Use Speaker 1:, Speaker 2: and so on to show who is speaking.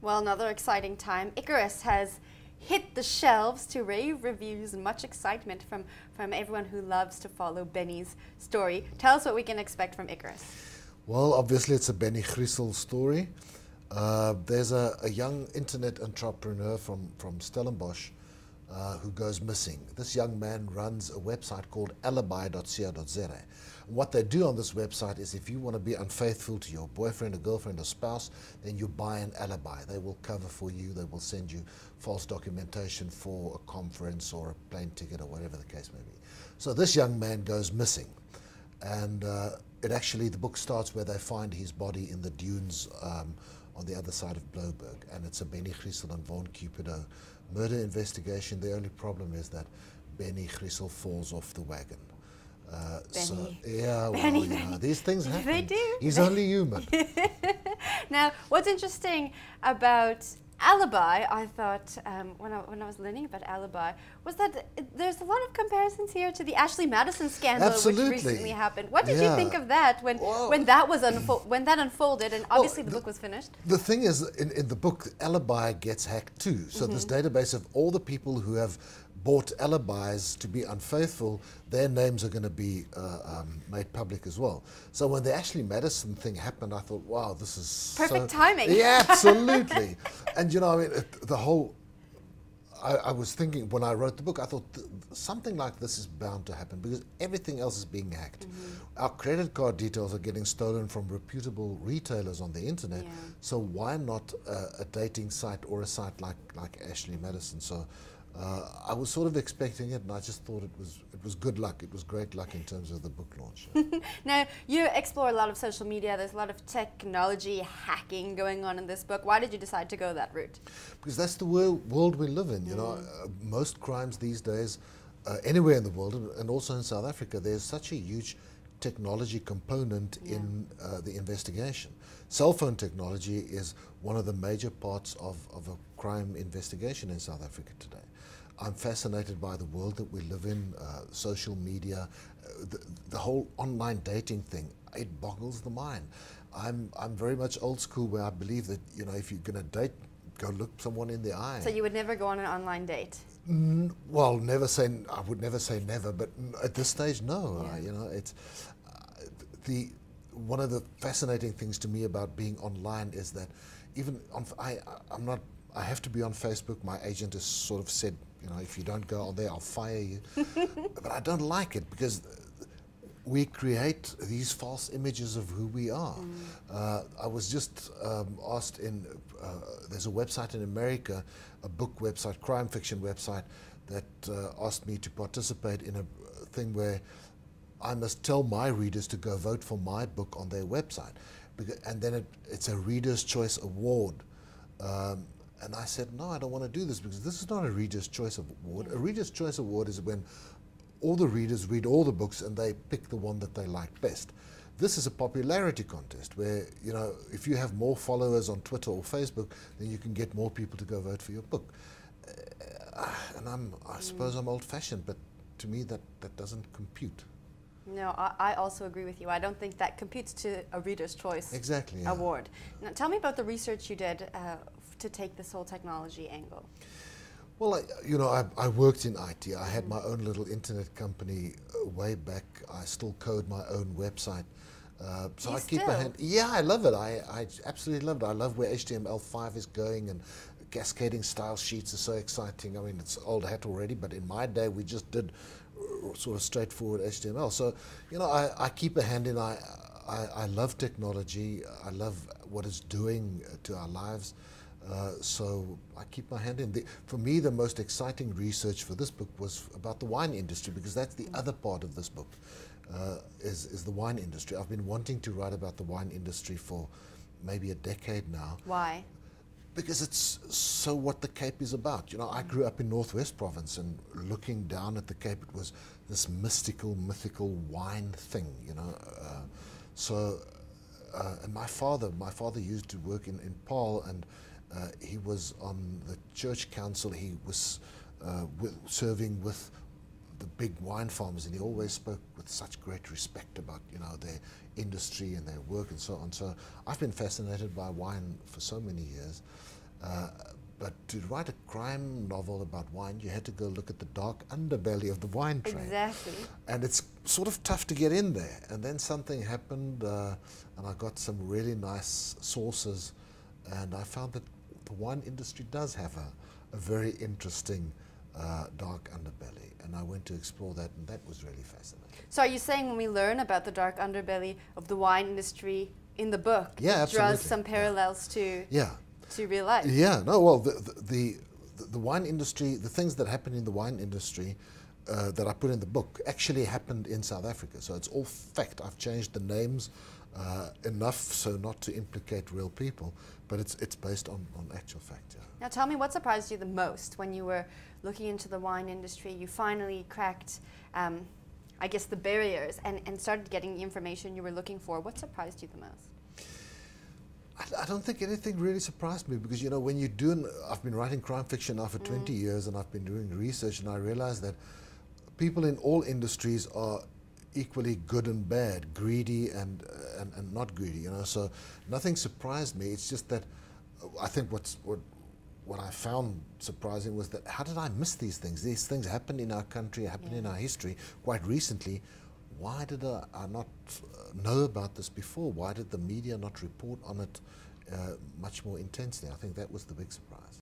Speaker 1: Well, another exciting time. Icarus has hit the shelves to rave reviews and much excitement from everyone who loves to follow Benny's story. Tell us what we can expect from Icarus.
Speaker 2: Well, obviously it's a Benny Griessel story. There's a young internet entrepreneur from Stellenbosch who goes missing. This young man runs a website called alibi.co.za. What they do on this website is if you want to be unfaithful to your boyfriend or girlfriend or spouse, then you buy an alibi. They will cover for you. They will send you false documentation for a conference or a plane ticket or whatever the case may be. So this young man goes missing. And the book starts where they find his body in the dunes on the other side of Bloberg. And it's a Benny Griessel and Von Cupido murder investigation. The only problem is that Benny Griessel falls off the wagon. These things happen.
Speaker 1: They do.
Speaker 2: He's only human.
Speaker 1: Now, what's interesting about Alibi, I thought, when I was learning about Alibi, was that there's a lot of comparisons here to the Ashley Madison scandal,
Speaker 2: Absolutely.
Speaker 1: which recently happened. What did you think of that when that unfolded, and obviously the book was finished?
Speaker 2: The thing is, in the book, Alibi gets hacked too. So this database of all the people who have bought alibis to be unfaithful, their names are going to be made public as well. So when the Ashley Madison thing happened, I thought, wow, this is
Speaker 1: perfect timing.
Speaker 2: Yeah, absolutely. And you know, I mean, I was thinking when I wrote the book, I thought something like this is bound to happen because everything else is being hacked. Our credit card details are getting stolen from reputable retailers on the internet.
Speaker 1: Yeah.
Speaker 2: So why not a dating site or a site like Ashley Madison? So I was sort of expecting it, and I just thought it was good luck. It was great luck in terms of the book launch.
Speaker 1: Now, you explore a lot of social media. There's a lot of technology hacking going on in this book. Why did you decide to go that route?
Speaker 2: Because that's the world we live in. You know, most crimes these days, anywhere in the world, and also in South Africa, there's such a huge technology component in the investigation. Cell phone technology is one of the major parts of a crime investigation in South Africa today. I'm fascinated by the world that we live in, social media, the whole online dating thing. It boggles the mind. I'm very much old school where I believe that, you know, if you're going to date, go look someone in the eye.
Speaker 1: So you would never go on an online date?
Speaker 2: Well, I would never say never, but at this stage, no.
Speaker 1: Yeah.
Speaker 2: You know, it's one of the fascinating things to me about being online is that even I have to be on Facebook. My agent has sort of said, you know, if you don't go on there, I'll fire you. But I don't like it because we create these false images of who we are. I was just asked there's a website in America, a book website, crime fiction website, that asked me to participate in a thing where I must tell my readers to go vote for my book on their website. And then it's a Reader's Choice Award. And I said, no, I don't want to do this because this is not a Reader's Choice Award. A Reader's Choice Award is when all the readers read all the books and they pick the one that they like best. This is a popularity contest where, you know, if you have more followers on Twitter or Facebook, then you can get more people to go vote for your book. And I suppose I'm old-fashioned, but to me that doesn't compute.
Speaker 1: No, I also agree with you. I don't think that computes to a Reader's Choice Award. Now, tell me about the research you did to take this whole technology angle.
Speaker 2: Well, you know, I worked in IT. I had my own little internet company way back. I still code my own website. So I keep a hand. Yeah, I love it. I absolutely love it. I love where HTML5 is going, and cascading style sheets are so exciting. I mean, it's old hat already, but in my day we just did sort of straightforward HTML. So, you know, I keep a hand in. I love technology. I love what it's doing to our lives. So I keep my hand in. For me, the most exciting research for this book was about the wine industry, because that's the other part of this book, is the wine industry. I've been wanting to write about the wine industry for maybe a decade now.
Speaker 1: Why?
Speaker 2: Because it's so what the Cape is about. You know, I grew up in Northwest Province, and looking down at the Cape, it was this mystical wine thing, you know. And my father used to work in Paarl, and he was on the church council. He was serving with the big wine farmers, and he always spoke with such great respect about, you know, their industry and their work and so on. So I've been fascinated by wine for so many years, But to write a crime novel about wine, you had to go look at the dark underbelly of the wine trade.
Speaker 1: Exactly.
Speaker 2: And it's sort of tough to get in there. And then something happened, and I got some really nice sources, and I found that the wine industry does have a very interesting dark underbelly. And I went to explore that, and that was really fascinating.
Speaker 1: So are you saying when we learn about the dark underbelly of the wine industry in the book,
Speaker 2: Yeah,
Speaker 1: it draws
Speaker 2: absolutely.
Speaker 1: some parallels to real life?
Speaker 2: Yeah, no, well, the wine industry, the things that happen in the wine industry that I put in the book actually happened in South Africa. So it's all fact. I've changed the names enough so not to implicate real people, but it's based on actual fact. Yeah.
Speaker 1: Now tell me, what surprised you the most when you were looking into the wine industry? You finally cracked, I guess, the barriers and started getting the information you were looking for. What surprised you the most?
Speaker 2: I don't think anything really surprised me, because, you know, when you're doing, I've been writing crime fiction now for 20 years, and I've been doing research, and I realized that people in all industries are equally good and bad, greedy and not greedy, you know, so nothing surprised me. It's just that I think what I found surprising was that how did I miss these things? These things happen in our country, happen in our history quite recently. Why did I not know about this before? Why did the media not report on it much more intensely? I think that was the big surprise.